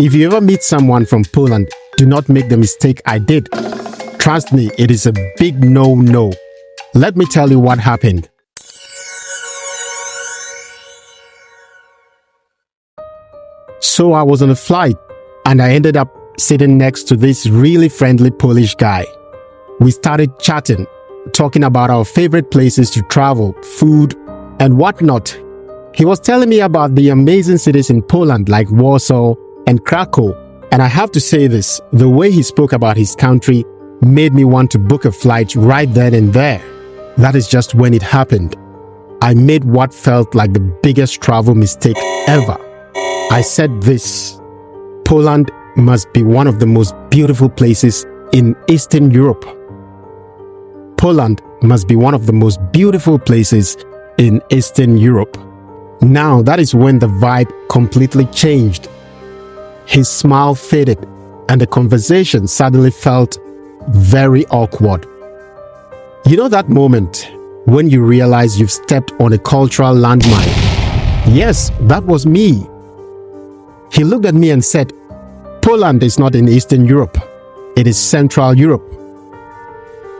If you ever meet someone from Poland, do not make the mistake I did. Trust me, it is a big no-no. Let me tell you what happened. So I was on a flight and I ended up sitting next to this really friendly Polish guy. We started chatting, talking about our favorite places to travel, food, and whatnot. He was telling me about the amazing cities in Poland like Warsaw and Krakow. And I have to say this, the way he spoke about his country made me want to book a flight right then and there. That is just when it happened. I made what felt like the biggest travel mistake ever. I said this: Poland must be one of the most beautiful places in Eastern Europe. Poland must be one of the most beautiful places in Eastern Europe. Now that is when the vibe completely changed. His smile faded and the conversation suddenly felt very awkward. You know that moment when you realize you've stepped on a cultural landmine? Yes, that was me. He looked at me and said, Poland is not in Eastern Europe. It is Central Europe.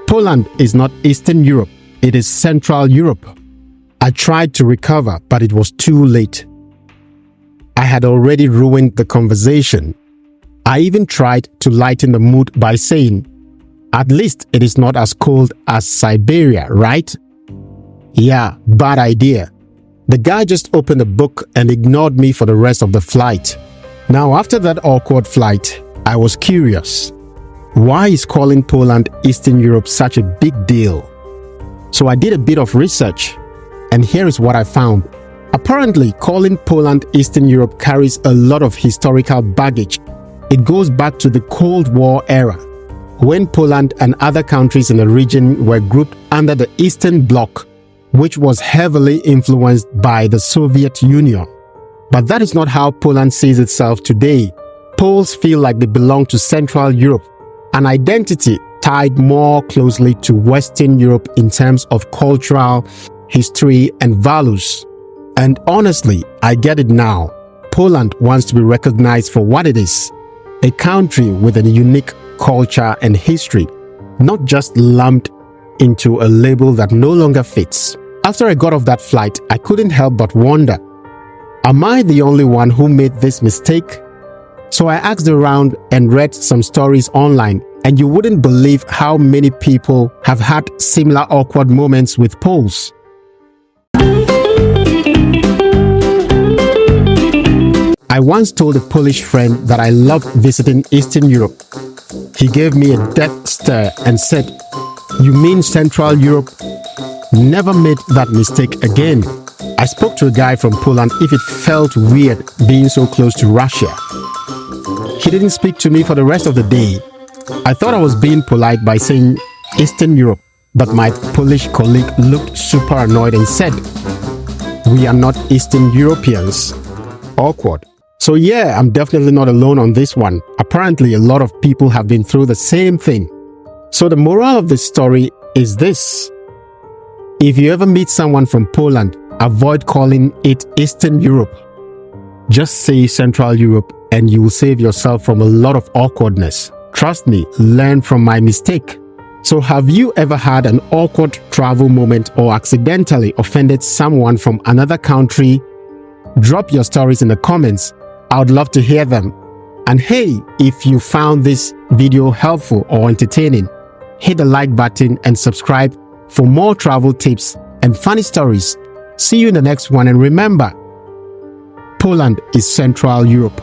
Poland is not Eastern Europe. It is Central Europe. I tried to recover, but it was too late. I had already ruined the conversation. I even tried to lighten the mood by saying, at least it is not as cold as Siberia, right? Yeah, bad idea. The guy just opened a book and ignored me for the rest of the flight. Now, after that awkward flight, I was curious. Why is calling Poland Eastern Europe such a big deal? So I did a bit of research, and here is what I found. Apparently, calling Poland Eastern Europe carries a lot of historical baggage. It goes back to the Cold War era, when Poland and other countries in the region were grouped under the Eastern Bloc, which was heavily influenced by the Soviet Union. But that is not how Poland sees itself today. Poles feel like they belong to Central Europe, an identity tied more closely to Western Europe in terms of cultural history and values. And honestly, I get it now. Poland wants to be recognized for what it is, a country with a unique culture and history, not just lumped into a label that no longer fits. After I got off that flight, I couldn't help but wonder, am I the only one who made this mistake? So I asked around and read some stories online, and you wouldn't believe how many people have had similar awkward moments with Poles. I once told a Polish friend that I loved visiting Eastern Europe. He gave me a death stare and said, "You mean Central Europe?" Never made that mistake again. I spoke to a guy from Poland if it felt weird being so close to Russia. He didn't speak to me for the rest of the day. I thought I was being polite by saying Eastern Europe, but my Polish colleague looked super annoyed and said, "We are not Eastern Europeans." Awkward. So yeah, I'm definitely not alone on this one. Apparently, a lot of people have been through the same thing. So the moral of this story is this: if you ever meet someone from Poland, avoid calling it Eastern Europe. Just say Central Europe and you will save yourself from a lot of awkwardness. Trust me, learn from my mistake. So have you ever had an awkward travel moment or accidentally offended someone from another country? Drop your stories in the comments. I would love to hear them. And hey, if you found this video helpful or entertaining, hit the like button and subscribe for more travel tips and funny stories. See you in the next one, and remember, Poland is Central Europe.